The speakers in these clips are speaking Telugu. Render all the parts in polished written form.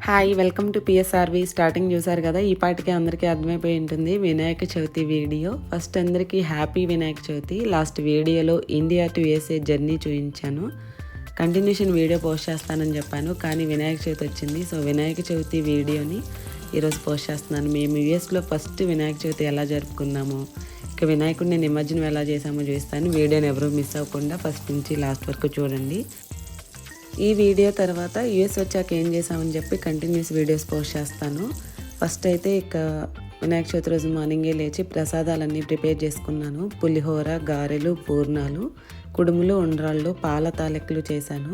Hi, welcome to PSRV. Starting చూసారు కదా, ఈ పాటికి అందరికీ అర్థమైపోయి ఉంటుంది వినాయక చవితి వీడియో. ఫస్ట్ అందరికీ హ్యాపీ వినాయక చవితి. లాస్ట్ వీడియోలో ఇండియా టు యూఎస్ఏ జర్నీ చూపించాను. కంటిన్యూషన్ వీడియో పోస్ట్ చేస్తానని చెప్పాను, కానీ వినాయక చవితి వచ్చింది. సో వినాయక చవితి వీడియోని ఈరోజు పోస్ట్ చేస్తున్నాను. మేము యూఎస్లో ఫస్ట్ వినాయక చవితి ఎలా జరుపుకున్నాము, ఇక వినాయకుడిని నిమజ్జనం ఎలా చేసామో చూస్తాను. వీడియోని ఎవరూ మిస్ అవ్వకుండా ఫస్ట్ నుంచి లాస్ట్ వరకు చూడండి. ఈ వీడియో తర్వాత యూఎస్ వచ్చాక ఏం చేసామని చెప్పి కంటిన్యూస్ వీడియోస్ పోస్ట్ చేస్తాను. ఫస్ట్ అయితే ఇక వినాయక చవితి రోజు మార్నింగే లేచి ప్రసాదాలన్నీ ప్రిపేర్ చేసుకున్నాను. పులిహోర, గారెలు, పూర్ణాలు, కుడుములు, ఉండ్రాళ్ళు, పాల తాలెక్కులు చేశాను.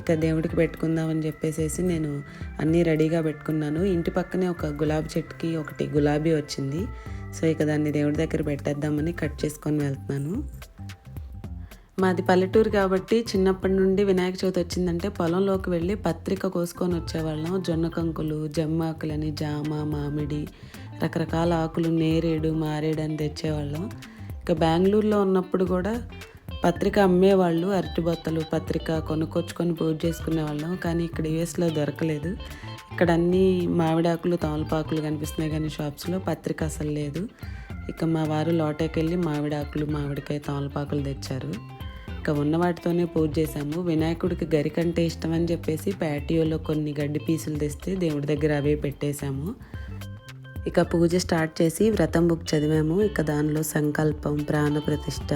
ఇక దేవుడికి పెట్టుకుందామని చెప్పేసి నేను అన్నీ రెడీగా పెట్టుకున్నాను. ఇంటి పక్కనే ఒక గులాబీ చెట్టుకి ఒకటి గులాబీ వచ్చింది. సో ఇక దాన్ని దేవుడి దగ్గర పెట్టేద్దామని కట్ చేసుకొని వెళ్తున్నాను. మాది పల్లెటూరు కాబట్టి చిన్నప్పటి నుండి వినాయక చవితి వచ్చిందంటే పొలంలోకి వెళ్ళి పత్రిక కోసుకొని వచ్చేవాళ్ళం. జొన్న కంకులు, జమ్మాకులని, జామ, మామిడి, రకరకాల ఆకులు, నేరేడు, మారేడు అని తెచ్చేవాళ్ళం. ఇక బెంగళూరులో ఉన్నప్పుడు కూడా పత్రిక అమ్మేవాళ్ళు. అరటి బొత్తలు పత్రిక కొనుక్కొచ్చుకొని పూజ చేసుకునేవాళ్ళం. కానీ ఇక్కడ యూఎస్లో దొరకలేదు. ఇక్కడ అన్నీ మామిడాకులు, తమలపాకులు కనిపిస్తున్నాయి, కానీ షాప్స్లో పత్రిక అసలు లేదు. ఇక మా వారు లోటకెళ్ళి మామిడాకులు, మామిడికాయ, తమలపాకులు తెచ్చారు. ఇక ఉన్న వాటితోనే పూజ చేసాము. వినాయకుడికి గరికంటే ఇష్టం అని చెప్పేసి ప్యాటియోలో కొన్ని గడ్డి పీసులు తెస్తే దేవుడి దగ్గర అవే పెట్టేశాము. ఇక పూజ స్టార్ట్ చేసి వ్రతం బుక్ చదివాము. ఇక దానిలో సంకల్పం, ప్రాణప్రతిష్ఠ,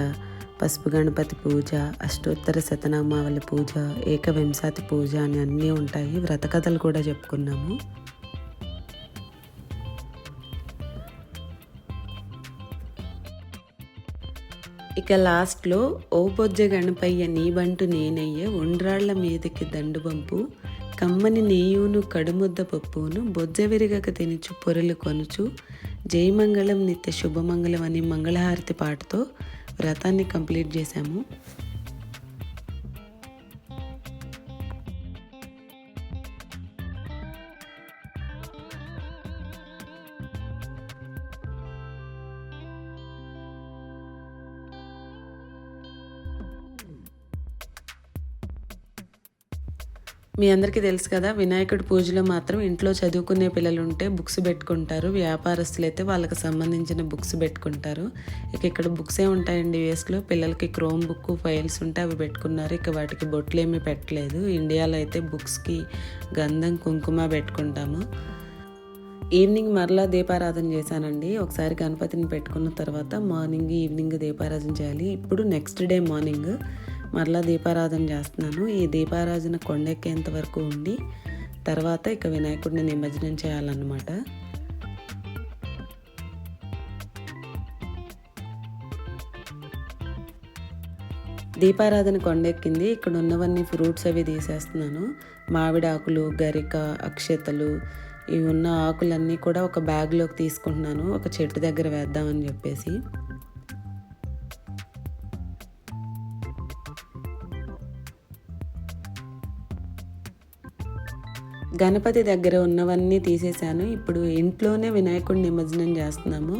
పసుపు గణపతి పూజ, అష్టోత్తర శతనామావళి పూజ, ఏకవింశతి పూజ అని అన్నీ ఉంటాయి. వ్రత కథలు కూడా చెప్పుకున్నాము. ఇక లాస్ట్లో ఓ బొజ్జ గణపయ్య నీబంటు నేనయ్య, ఉండ్రాళ్ల మీదకి దండుబంపు, కమ్మని నెయ్యూను కడుముద్ద పప్పును, బొజ్జ విరగక తినుచు పొరలు కొనుచు, జయమంగళం నిత్య శుభమంగళం అని మంగళహారతి పాటతో వ్రతాన్ని కంప్లీట్ చేశాము. మీ అందరికీ తెలుసు కదా, వినాయకుడి పూజలో మాత్రం ఇంట్లో చదువుకునే పిల్లలు ఉంటే బుక్స్ పెట్టుకుంటారు. వ్యాపారస్తులు అయితే వాళ్ళకి సంబంధించిన బుక్స్ పెట్టుకుంటారు. ఇక ఇక్కడ బుక్స్ ఉంటాయండి యూఎస్లో. పిల్లలకి క్రోమ్ బుక్, ఫైల్స్ ఉంటే అవి పెట్టుకున్నారు. ఇక వాటికి బొట్లు ఏమీ పెట్టలేదు. ఇండియాలో అయితే బుక్స్కి గంధం, కుంకుమ పెట్టుకుంటాము. ఈవినింగ్ మరలా దీపారాధన చేశానండి. ఒకసారి గణపతిని పెట్టుకున్న తర్వాత మార్నింగ్, ఈవినింగ్ దీపారాధన చేయాలి. ఇప్పుడు నెక్స్ట్ డే మార్నింగ్ మరలా దీపారాధన చేస్తున్నాను. ఈ దీపారాధన కొండెక్కేంత వరకు ఉండి తర్వాత ఇక వినాయకుడిని నిమజ్జనం చేయాలన్నమాట. దీపారాధన కొండెక్కింది. ఇక్కడ ఉన్నవన్నీ ఫ్రూట్స్ అవి తీసేస్తున్నాను. మామిడి ఆకులు, గరిక, అక్షతలు, ఇవి ఉన్న ఆకులన్నీ కూడా ఒక బ్యాగ్లోకి తీసుకుంటున్నాను, ఒక చెట్టు దగ్గర వేద్దామని చెప్పేసి. గణపతి దగ్గర ఉన్నవన్నీ తీసేశాను. ఇప్పుడు ఇంట్లోనే వినాయకుడిని నిమజ్జనం చేస్తున్నాము.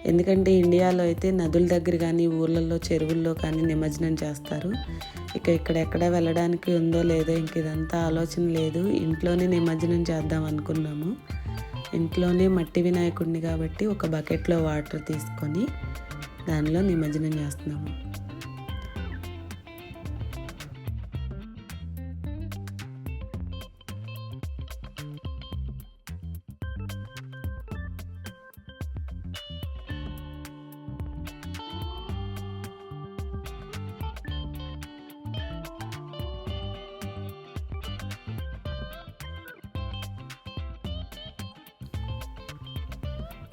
ఎందుకంటే ఇండియాలో అయితే నదుల దగ్గర కానీ, ఊర్లలో, చెరువుల్లో కానీ నిమజ్జనం చేస్తారు. ఇక ఇక్కడెక్కడ వెళ్ళడానికి ఉందో లేదో ఇంక ఇదంతా ఆలోచన లేదు. ఇంట్లోనే నిమజ్జనం చేద్దాం అనుకున్నాము. ఇంట్లోనే మట్టి వినాయకుడిని కాబట్టి ఒక బకెట్లో వాటర్ తీసుకొని దానిలో నిమజ్జనం చేస్తున్నాము.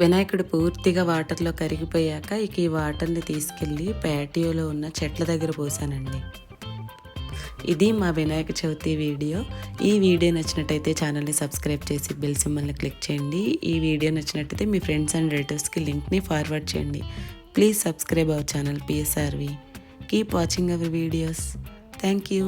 వినాయకుడు పూర్తిగా వాటర్లో కరిగిపోయాక ఇక ఈ వాటర్ని తీసుకెళ్ళి ప్యాటియోలో ఉన్న చెట్ల దగ్గర పోసానండి. ఇది మా వినాయక చవితి వీడియో. ఈ వీడియో నచ్చినట్టయితే ఛానల్ని సబ్స్క్రైబ్ చేసి బెల్ సింబల్ని క్లిక్ చేయండి. ఈ వీడియో నచ్చినట్టయితే మీ ఫ్రెండ్స్ అండ్ రిలేటివ్స్కి లింక్ని ఫార్వర్డ్ చేయండి. Please subscribe our channel PSRV. Keep watching our videos. Thank you.